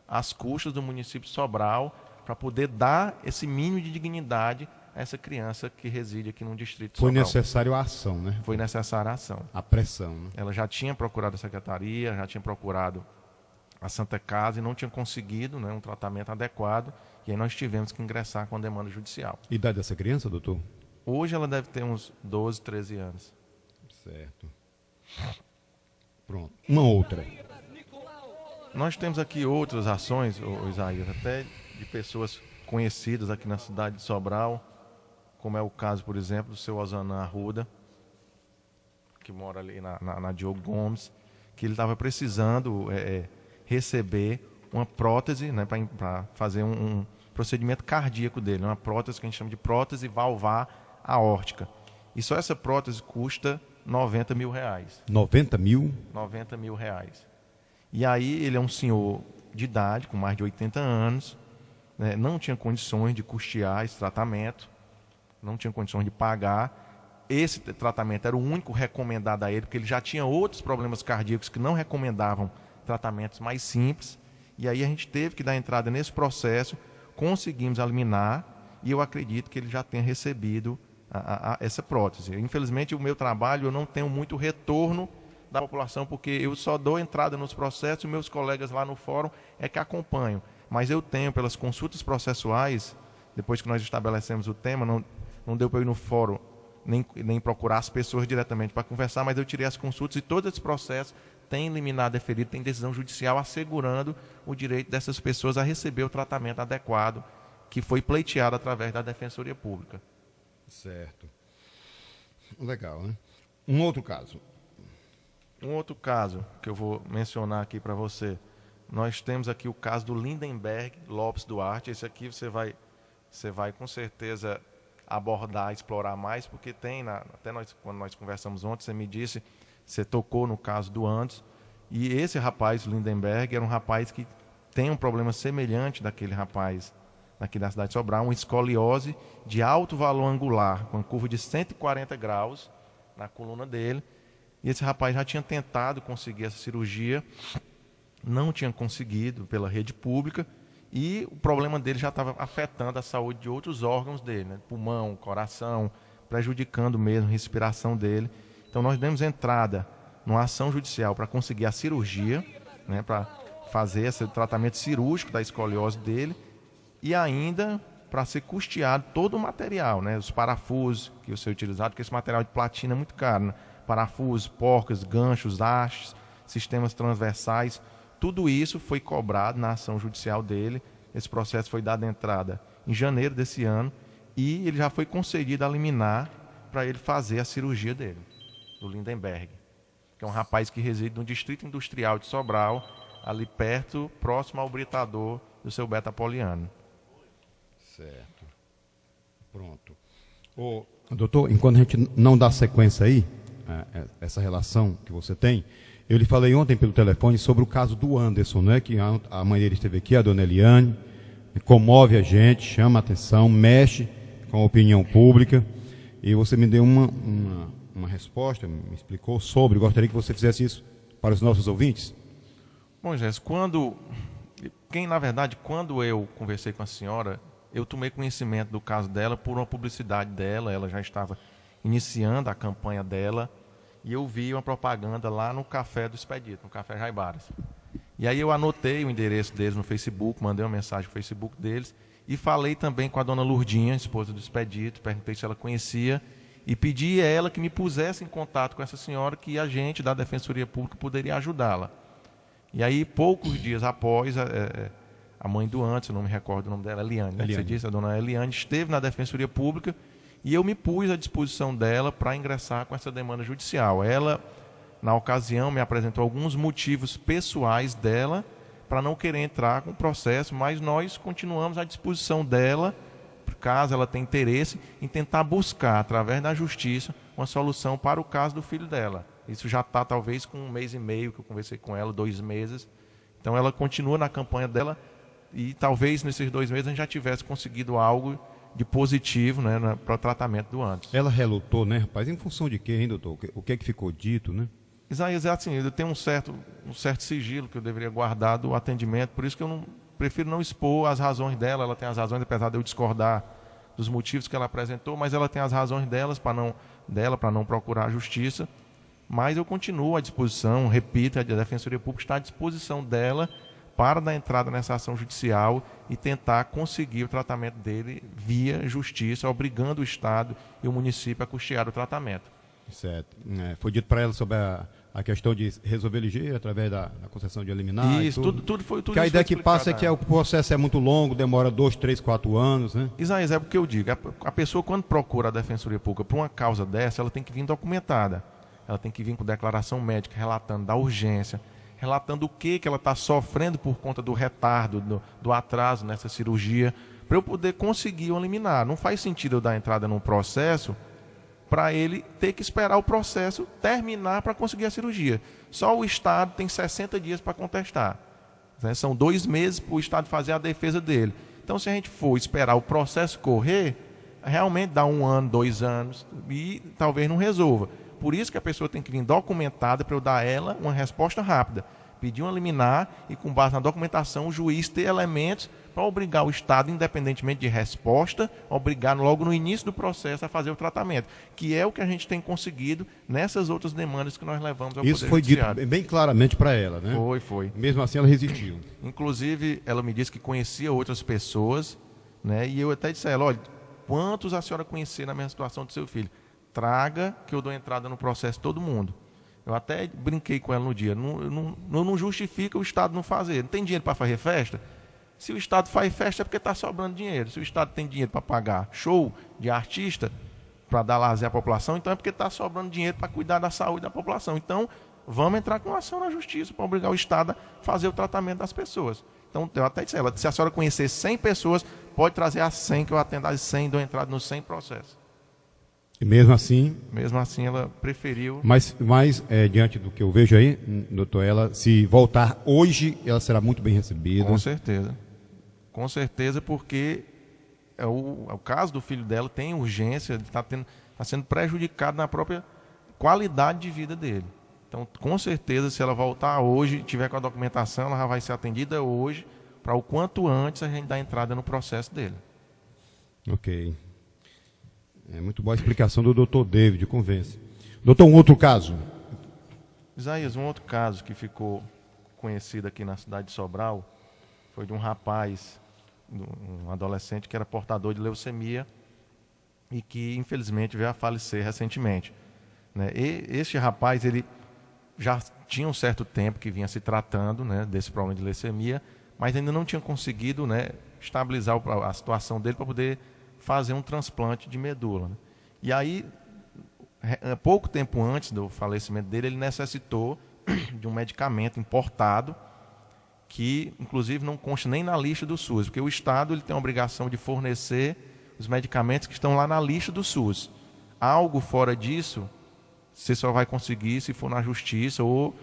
Speaker 4: às custas do município de Sobral, para poder dar esse mínimo de dignidade a essa criança que reside aqui no distrito de Sobral.
Speaker 3: Foi necessário a ação, né?
Speaker 4: Foi necessária a ação.
Speaker 3: A pressão, né?
Speaker 4: Ela já tinha procurado a secretaria, já tinha procurado a Santa Casa e não tinha conseguido, né, um tratamento adequado, e aí nós tivemos que ingressar com a demanda judicial.
Speaker 3: Idade dessa criança, doutor?
Speaker 4: Hoje ela deve ter uns 12, 13 anos.
Speaker 3: Certo. Pronto. Uma outra.
Speaker 4: Nós temos aqui outras ações, Isaías, até de pessoas conhecidas aqui na cidade de Sobral, como é o caso, por exemplo, do seu Osanã Arruda, que mora ali na Diogo Gomes, que ele estava precisando receber uma prótese, né, para fazer um procedimento cardíaco dele, uma prótese que a gente chama de prótese valvar aórtica. E só essa prótese custa R$90 mil.
Speaker 3: 90 mil?
Speaker 4: R$90 mil. E aí ele é um senhor de idade, com mais de 80 anos, né, não tinha condições de custear esse tratamento, não tinha condições de pagar. Esse tratamento era o único recomendado a ele, porque ele já tinha outros problemas cardíacos que não recomendavam tratamentos mais simples. E aí a gente teve que dar entrada nesse processo, conseguimos eliminar, e eu acredito que ele já tenha recebido essa prótese. Infelizmente, o meu trabalho, eu não tenho muito retorno da população, porque eu só dou entrada nos processos e meus colegas lá no fórum é que acompanham. Mas eu tenho, pelas consultas processuais, depois que nós estabelecemos o tema, não deu para eu ir no fórum nem procurar as pessoas diretamente para conversar, mas eu tirei as consultas e todo esse processo tem liminar deferido, tem decisão judicial assegurando o direito dessas pessoas a receber o tratamento adequado que foi pleiteado através da Defensoria Pública.
Speaker 3: Certo. Legal, né? Um outro caso.
Speaker 4: Um outro caso que eu vou mencionar aqui para você. Nós temos aqui o caso do Lindenberg Lopes Duarte. Esse aqui você vai com certeza abordar, explorar mais, porque tem, quando nós conversamos ontem, você me disse, você tocou no caso do Andes, e esse rapaz, Lindenberg, era um rapaz que tem um problema semelhante daquele rapaz aqui da cidade de Sobral, uma escoliose de alto valor angular, com uma curva de 140 graus na coluna dele, e esse rapaz já tinha tentado conseguir essa cirurgia, não tinha conseguido pela rede pública, E o problema dele já estava afetando a saúde de outros órgãos dele, né? Pulmão, coração, prejudicando mesmo a respiração dele. Então nós demos entrada numa ação judicial para conseguir a cirurgia, né? Para fazer esse tratamento cirúrgico da escoliose dele e ainda para ser custeado todo o material, né? Os parafusos que ia ser utilizado, porque esse material de platina é muito caro, né? Parafusos, porcas, ganchos, hastes, sistemas transversais, tudo isso foi cobrado na ação judicial dele. Esse processo foi dado entrada em janeiro desse ano e ele já foi concedido a liminar para ele fazer a cirurgia dele, do Lindenberg, que é um rapaz que reside no Distrito Industrial de Sobral, ali perto, próximo ao britador do seu Beto Apoliano.
Speaker 3: Certo. Pronto. Doutor, enquanto a gente não dá sequência aí, essa relação que você tem, eu lhe falei ontem pelo telefone sobre o caso do Anderson, né? Que a mãe dele esteve aqui, a dona Eliane, comove a gente, chama a atenção, mexe com a opinião pública, e você me deu uma resposta, me explicou sobre, gostaria que você fizesse isso para os nossos ouvintes.
Speaker 4: Bom, Jéssica, quando eu conversei com a senhora, eu tomei conhecimento do caso dela por uma publicidade dela, ela já estava iniciando a campanha dela, e eu vi uma propaganda lá no Café do Expedito, no Café Jaibaras. E aí eu anotei o endereço deles no Facebook, mandei uma mensagem no Facebook deles, e falei também com a dona Lourdinha, esposa do Expedito, perguntei se ela conhecia, e pedi a ela que me pusesse em contato com essa senhora, que a gente da Defensoria Pública poderia ajudá-la. E aí, poucos dias após, a mãe do Anderson, não me recordo o nome dela, Eliane, né? Você disse, a dona Eliane esteve na Defensoria Pública e eu me pus à disposição dela para ingressar com essa demanda judicial. Ela, na ocasião, me apresentou alguns motivos pessoais dela para não querer entrar com o processo, mas nós continuamos à disposição dela, caso ela tenha interesse, em tentar buscar, através da justiça, uma solução para o caso do filho dela. Isso já está, talvez, com 1 mês e meio que eu conversei com ela, 2 meses. Então, ela continua na campanha dela e talvez nesses 2 meses a gente já tivesse conseguido algo de positivo, né, para o tratamento do Anderson.
Speaker 3: Ela relutou, né, rapaz? Em função de quê, hein, doutor? O que é que ficou dito, né?
Speaker 4: Isaías, assim, eu tenho um certo sigilo que eu deveria guardar do atendimento, por isso que eu prefiro não expor as razões dela. Ela tem as razões, apesar de eu discordar dos motivos que ela apresentou, mas ela tem as razões para não procurar a justiça. Mas eu continuo à disposição, repito, a Defensoria Pública está à disposição dela para dar entrada nessa ação judicial e tentar conseguir o tratamento dele via justiça, obrigando o Estado e o município a custear o tratamento.
Speaker 3: Certo. Foi dito para ela sobre a questão de resolver ligeiro através da concessão de liminar.
Speaker 4: Isso, tudo foi tudo.
Speaker 3: Que a ideia que passa é que o processo é muito longo, demora 2, 3, 4 anos, né?
Speaker 4: Isaías, é porque eu digo, a pessoa quando procura a Defensoria Pública por uma causa dessa, ela tem que vir documentada. Ela tem que vir com declaração médica relatando da urgência, relatando o que ela está sofrendo por conta do retardo, do atraso nessa cirurgia, para eu poder conseguir uma liminar. Não faz sentido eu dar entrada num processo para ele ter que esperar o processo terminar para conseguir a cirurgia. Só o Estado tem 60 dias para contestar. Né? São 2 meses para o Estado fazer a defesa dele. Então, se a gente for esperar o processo correr, realmente dá 1 ano, 2 anos e talvez não resolva. Por isso que a pessoa tem que vir documentada para eu dar a ela uma resposta rápida. Pedir uma liminar e, com base na documentação, o juiz ter elementos para obrigar o Estado, independentemente de resposta, obrigar logo no início do processo a fazer o tratamento, que é o que a gente tem conseguido nessas outras demandas que nós levamos ao Poder Judiciário.
Speaker 3: Isso foi dito bem claramente para ela, né?
Speaker 4: Foi.
Speaker 3: Mesmo assim, ela resistiu.
Speaker 4: Inclusive, ela me disse que conhecia outras pessoas, né? E eu até disse a ela, olha, quantos a senhora conhecia na mesma situação do seu filho? Traga que eu dou entrada no processo todo mundo. Eu até brinquei com ela no dia. Não justifica o Estado não fazer. Não tem dinheiro para fazer festa? Se o Estado faz festa é porque está sobrando dinheiro. Se o Estado tem dinheiro para pagar show de artista, para dar lazer à população, então é porque está sobrando dinheiro para cuidar da saúde da população. Então, vamos entrar com ação na justiça para obrigar o Estado a fazer o tratamento das pessoas. Então, eu até disse a ela, se a senhora conhecer 100 pessoas, pode trazer as 100, que eu atendo as 100 e dou entrada nos 100 processos.
Speaker 3: E mesmo assim...
Speaker 4: Mesmo assim, ela preferiu...
Speaker 3: Mas diante do que eu vejo aí, doutor, ela, se voltar hoje, ela será muito bem recebida.
Speaker 4: Com certeza. Com certeza, porque o caso do filho dela tem urgência, está sendo prejudicado na própria qualidade de vida dele. Então, com certeza, se ela voltar hoje, tiver com a documentação, ela já vai ser atendida hoje, para o quanto antes a gente dar entrada no processo dele.
Speaker 3: Ok. É muito boa a explicação do doutor David, convence. Doutor, um outro caso.
Speaker 4: Isaías, um outro caso que ficou conhecido aqui na cidade de Sobral foi de um rapaz, um adolescente que era portador de leucemia e que infelizmente veio a falecer recentemente, né? E este rapaz, ele já tinha um certo tempo que vinha se tratando, né, desse problema de leucemia, mas ainda não tinha conseguido, né, estabilizar a situação dele para poder fazer um transplante de medula, né? E aí, pouco tempo antes do falecimento dele, ele necessitou de um medicamento importado que, inclusive, não consta nem na lista do SUS, porque o Estado ele tem a obrigação de fornecer os medicamentos que estão lá na lista do SUS. Algo fora disso, você só vai conseguir se for na justiça ou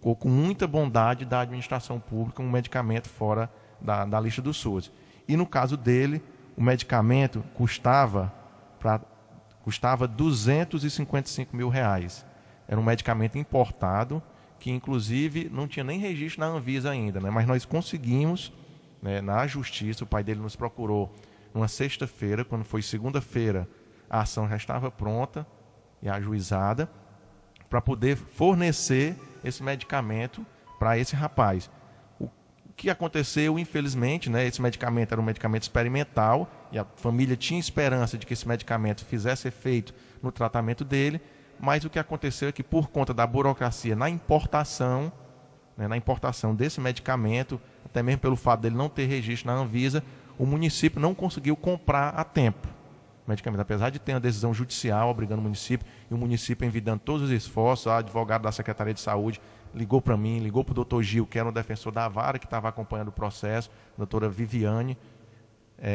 Speaker 4: com muita bondade da administração pública, um medicamento fora da lista do SUS. E no caso dele, o medicamento custava R$255 mil. Era um medicamento importado, que inclusive não tinha nem registro na Anvisa ainda, né? Mas nós conseguimos, né, na justiça, o pai dele nos procurou numa sexta-feira, quando foi segunda-feira, a ação já estava pronta e ajuizada para poder fornecer esse medicamento para esse rapaz. O que aconteceu, infelizmente, né, esse medicamento era um medicamento experimental e a família tinha esperança de que esse medicamento fizesse efeito no tratamento dele, mas o que aconteceu é que, por conta da burocracia na importação, né, desse medicamento, até mesmo pelo fato dele não ter registro na Anvisa, o município não conseguiu comprar a tempo o medicamento, apesar de ter uma decisão judicial obrigando o município, e o município envidando todos os esforços. A advogada da Secretaria de Saúde ligou para mim, ligou para o doutor Gil, que era um defensor da vara, que estava acompanhando o processo, a doutora Viviane,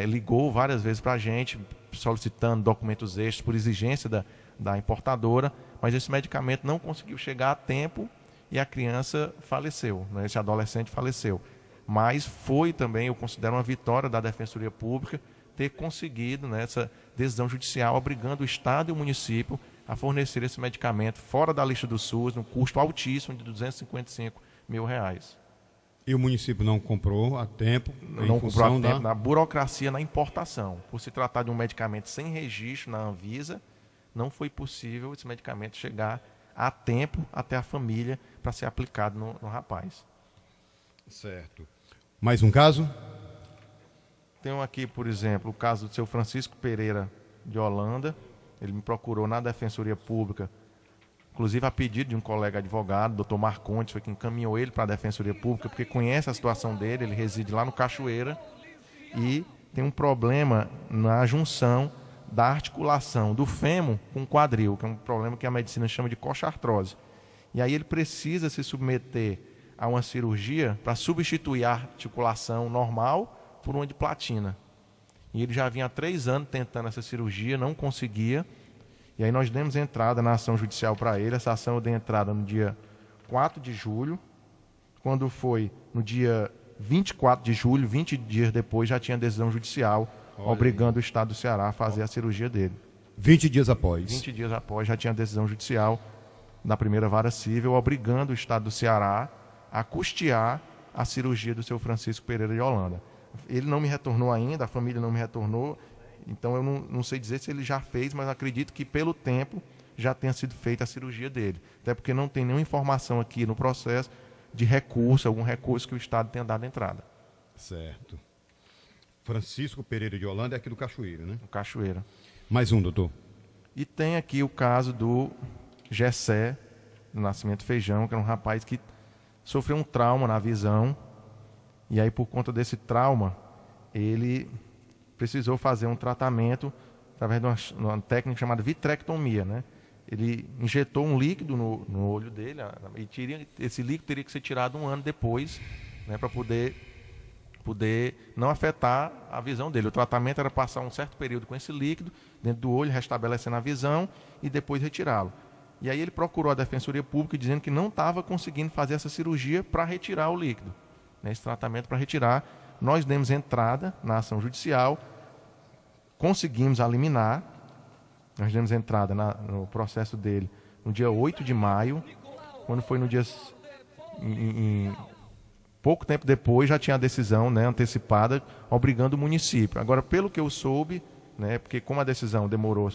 Speaker 4: ligou várias vezes para a gente, solicitando documentos extras por exigência da importadora, mas esse medicamento não conseguiu chegar a tempo e a criança faleceu, né? Esse adolescente faleceu. Mas foi também, eu considero uma vitória da Defensoria Pública ter conseguido, né, essa decisão judicial obrigando o Estado e o município a fornecer esse medicamento fora da lista do SUS, num custo altíssimo de R$255 mil.
Speaker 3: E o município não comprou a tempo?
Speaker 4: Não comprou a tempo, na burocracia na importação. Por se tratar de um medicamento sem registro na Anvisa, não foi possível esse medicamento chegar a tempo até a família para ser aplicado no rapaz.
Speaker 3: Certo. Mais um caso?
Speaker 4: Tenho aqui, por exemplo, o caso do seu Francisco Pereira de Holanda. Ele me procurou na Defensoria Pública, inclusive a pedido de um colega advogado, doutor Marcondes, foi quem encaminhou ele para a Defensoria Pública, porque conhece a situação dele, ele reside lá no Cachoeira e tem um problema na junção da articulação do fêmur com o quadril, que é um problema que a medicina chama de coxartrose. E aí ele precisa se submeter a uma cirurgia para substituir a articulação normal por uma de platina. E ele já vinha há 3 anos tentando essa cirurgia, não conseguia. E aí nós demos entrada na ação judicial para ele. Essa ação eu dei entrada no dia 4 de julho. Quando foi no dia 24 de julho, 20 dias depois, já tinha decisão judicial obrigando o Estado do Ceará a fazer a cirurgia dele.
Speaker 3: 20 dias após.
Speaker 4: 20 dias após, já tinha decisão judicial da primeira vara civil, obrigando o Estado do Ceará a custear a cirurgia do seu Francisco Pereira de Holanda. Ele não me retornou ainda, a família não me retornou, então eu não sei dizer se ele já fez, mas acredito que pelo tempo já tenha sido feita a cirurgia dele. Até porque não tem nenhuma informação aqui no processo de recurso, algum recurso que o Estado tenha dado entrada.
Speaker 3: Certo. Francisco Pereira de Holanda é aqui do Cachoeira, né?
Speaker 4: Do Cachoeira.
Speaker 3: Mais um, doutor.
Speaker 4: E tem aqui o caso do Gessé, do Nascimento Feijão, que é um rapaz que sofreu um trauma na visão, e aí por conta desse trauma, ele precisou fazer um tratamento através de uma técnica chamada vitrectomia, né? Ele injetou um líquido no olho dele, e esse líquido teria que ser tirado 1 ano depois, né, para poder não afetar a visão dele. O tratamento era passar um certo período com esse líquido dentro do olho, restabelecendo a visão e depois retirá-lo. E aí ele procurou a Defensoria Pública dizendo que não estava conseguindo fazer essa cirurgia para retirar o líquido, né, esse tratamento para retirar. Nós demos entrada na ação judicial, conseguimos eliminar, nós demos entrada no processo dele no dia 8 de maio, quando foi no dia... pouco tempo depois já tinha a decisão, né, antecipada, obrigando o município. Agora, pelo que eu soube, né, porque como a decisão demorou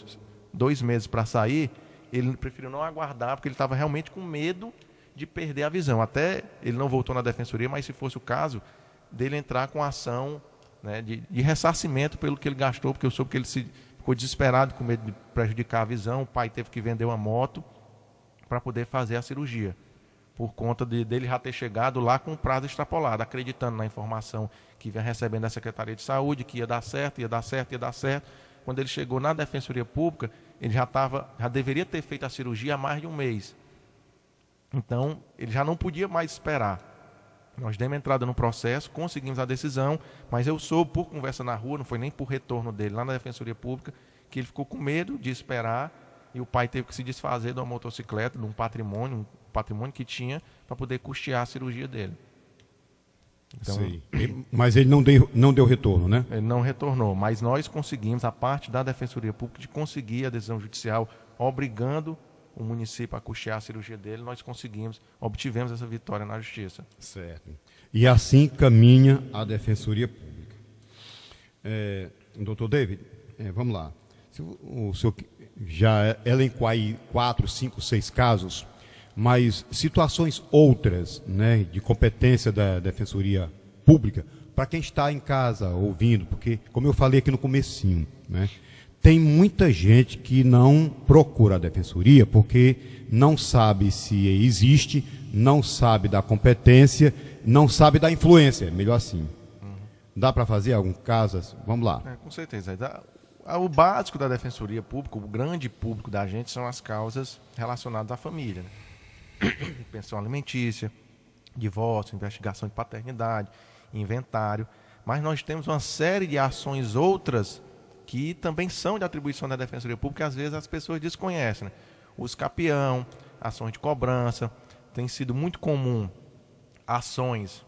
Speaker 4: 2 meses para sair, ele preferiu não aguardar, porque ele estava realmente com medo de perder a visão. Até ele não voltou na defensoria, mas se fosse o caso dele entrar com ação, né, de ressarcimento pelo que ele gastou, porque eu soube que ele ficou desesperado com medo de prejudicar a visão. O pai teve que vender uma moto para poder fazer a cirurgia, por conta dele já ter chegado lá com um prazo extrapolado, acreditando na informação que vinha recebendo da Secretaria de Saúde, que ia dar certo, ia dar certo, ia dar certo. Quando ele chegou na Defensoria Pública, ele já deveria ter feito a cirurgia há mais de 1 mês. Então, ele já não podia mais esperar. Nós demos entrada no processo, conseguimos a decisão, mas eu soube, por conversa na rua, não foi nem por retorno dele lá na Defensoria Pública, que ele ficou com medo de esperar e o pai teve que se desfazer de uma motocicleta, de um patrimônio que tinha, para poder custear a cirurgia dele. Então,
Speaker 3: mas ele não deu retorno, né?
Speaker 4: Ele não retornou, mas nós conseguimos, a parte da Defensoria Pública, de conseguir a decisão judicial, obrigando o município a custear a cirurgia dele, nós obtivemos essa vitória na Justiça.
Speaker 3: Certo. E assim caminha a Defensoria Pública. Doutor David, vamos lá. O senhor já elencou aí 4, 5, 6 casos, mas situações outras, né, de competência da Defensoria Pública, para quem está em casa ouvindo, porque, como eu falei aqui no comecinho, né, tem muita gente que não procura a Defensoria porque não sabe se existe, não sabe da competência, não sabe da influência, melhor assim. Dá para fazer algum caso? Vamos lá.
Speaker 4: Com certeza. O básico da Defensoria Pública, o grande público da gente, são as causas relacionadas à família, né? Pensão alimentícia, divórcio, investigação de paternidade, inventário. Mas nós temos uma série de ações outras que também são de atribuição da Defensoria Pública, e às vezes as pessoas desconhecem, né? Os capião, ações de cobrança, tem sido muito comum ações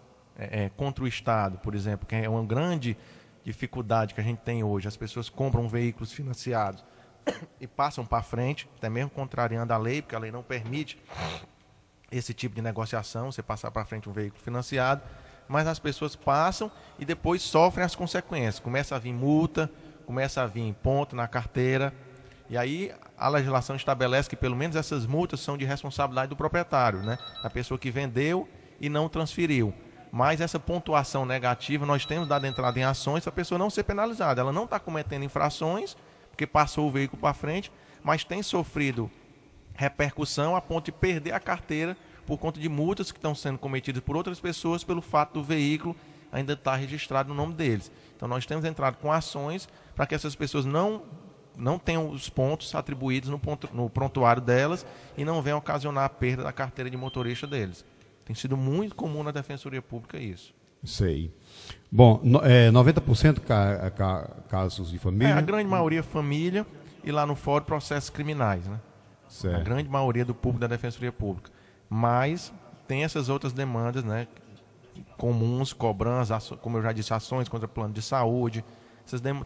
Speaker 4: contra o Estado, por exemplo, que é uma grande dificuldade que a gente tem hoje. As pessoas compram veículos financiados e passam para frente, até mesmo contrariando a lei, porque a lei não permite esse tipo de negociação, você passar para frente um veículo financiado, mas as pessoas passam e depois sofrem as consequências. Começa a vir multa, começa a vir ponto na carteira, e aí a legislação estabelece que pelo menos essas multas são de responsabilidade do proprietário, né? A pessoa que vendeu e não transferiu. Mas essa pontuação negativa, nós temos dado entrada em ações para a pessoa não ser penalizada. Ela não está cometendo infrações, porque passou o veículo para frente, mas tem sofrido repercussão a ponto de perder a carteira por conta de multas que estão sendo cometidas por outras pessoas pelo fato do veículo ainda estar registrado no nome deles. Então nós temos entrado com ações para que essas pessoas não tenham os pontos atribuídos no prontuário delas e não venham ocasionar a perda da carteira de motorista deles. Tem sido muito comum na Defensoria Pública isso.
Speaker 3: Sei. Bom, 90% casos de família?
Speaker 4: A grande maioria família e lá no fórum processos criminais, né?
Speaker 3: Certo.
Speaker 4: A grande maioria do público da Defensoria Pública. Mas tem essas outras demandas, né, comuns, cobranças, como eu já disse, ações contra plano de saúde,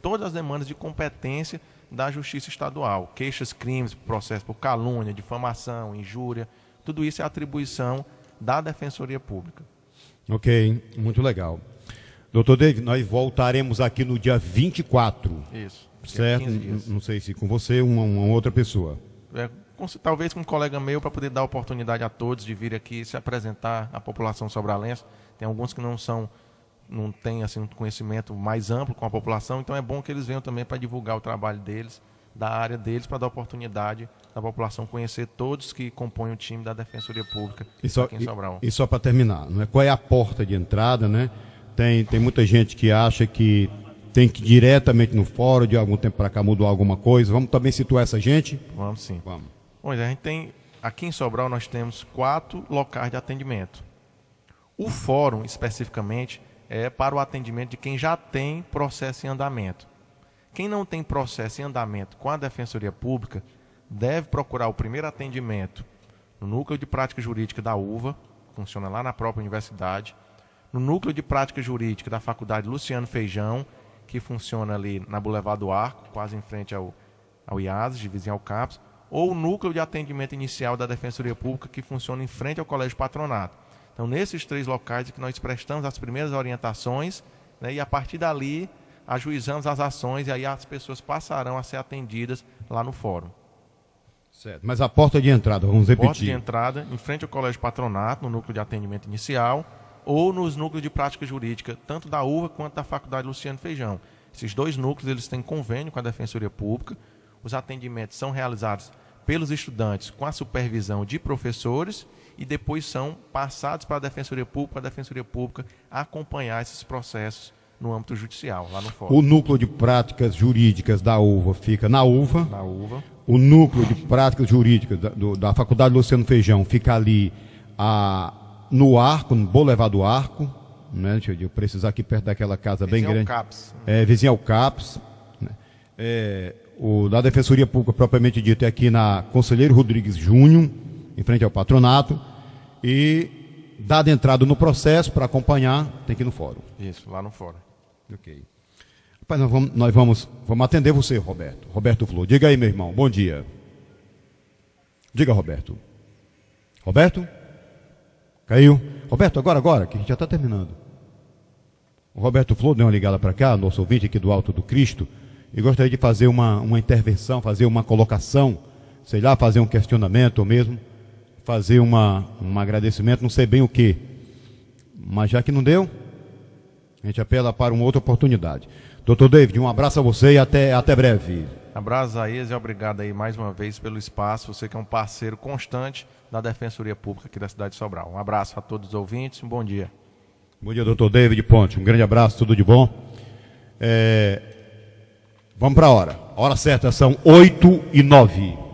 Speaker 4: todas as demandas de competência da Justiça Estadual, queixas, crimes, processo por calúnia, difamação, injúria, tudo isso é atribuição da Defensoria Pública.
Speaker 3: Ok, muito legal. Doutor David, nós voltaremos aqui no dia 24.
Speaker 4: Isso.
Speaker 3: Certo? Não sei se com você ou uma outra pessoa.
Speaker 4: Talvez com um colega meu, para poder dar oportunidade a todos de vir aqui se apresentar à população sobralense. Tem alguns que não têm assim, um conhecimento mais amplo com a população, então é bom que eles venham também para divulgar o trabalho deles, da área deles, para dar oportunidade da população conhecer todos que compõem o time da Defensoria Pública aqui em Sobral. E
Speaker 3: só para terminar, não é? Qual é a porta de entrada, né? Tem muita gente que acha que tem que ir diretamente no fórum, de algum tempo para cá mudou alguma coisa. Vamos também situar essa gente?
Speaker 4: Vamos sim.
Speaker 3: Vamos.
Speaker 4: Pois a gente tem, aqui em Sobral nós temos 4 locais de atendimento. O fórum, especificamente, é para o atendimento de quem já tem processo em andamento. Quem não tem processo em andamento com a Defensoria Pública deve procurar o primeiro atendimento no Núcleo de Prática Jurídica da UVA, funciona lá na própria universidade, no Núcleo de Prática Jurídica da Faculdade Luciano Feijão, que funciona ali na Boulevard do Arco, quase em frente ao IASES, de vizinho ao CAPES, ou o Núcleo de Atendimento Inicial da Defensoria Pública, que funciona em frente ao Colégio Patronato. Então, nesses 3 locais é que nós prestamos as primeiras orientações, né, e a partir dali ajuizamos as ações e aí as pessoas passarão a ser atendidas lá no fórum.
Speaker 3: Certo. Mas a porta de entrada, vamos repetir.
Speaker 4: Porta de entrada, em frente ao Colégio Patronato, no núcleo de atendimento inicial, ou nos núcleos de prática jurídica, tanto da UVA quanto da Faculdade Luciano Feijão. Esses 2 núcleos eles têm convênio com a Defensoria Pública. Os atendimentos são realizados pelos estudantes com a supervisão de professores e depois são passados para a Defensoria Pública acompanhar esses processos no âmbito judicial, lá no fórum.
Speaker 3: O núcleo de práticas jurídicas da UVA fica na UVA.
Speaker 4: Na UVA.
Speaker 3: O núcleo de práticas jurídicas da Faculdade Luciano Feijão fica ali no Arco, no Boulevard do Arco, né? Deixa eu precisar aqui perto daquela casa bem grande.
Speaker 4: CAPS.
Speaker 3: Vizinho ao CAPS. Né? O da Defensoria Pública, propriamente dito, é aqui na Conselheiro Rodrigues Júnior, em frente ao Patronato. E, dada entrada no processo, para acompanhar, tem que ir no fórum.
Speaker 4: Isso, lá no fórum.
Speaker 3: Ok. Rapaz, nós vamos atender você, Roberto. Roberto Flor. Diga aí, meu irmão. Bom dia. Diga, Roberto. Roberto? Caiu? Roberto, agora, que a gente já está terminando. O Roberto Flor deu uma ligada para cá, nosso ouvinte aqui do Alto do Cristo, e gostaria de fazer uma intervenção, fazer uma colocação, sei lá, fazer um questionamento ou mesmo fazer um agradecimento, não sei bem o que. Mas já que não deu, a gente apela para uma outra oportunidade. Dr. David, um abraço a você e até breve.
Speaker 4: Abraço, Isaías, e obrigado aí mais uma vez pelo espaço. Você que é um parceiro constante da Defensoria Pública aqui da cidade de Sobral. Um abraço a todos os ouvintes, um bom dia.
Speaker 3: Bom dia, Dr. David Ponte. Um grande abraço, tudo de bom. Vamos para a hora. A hora certa são 8h09.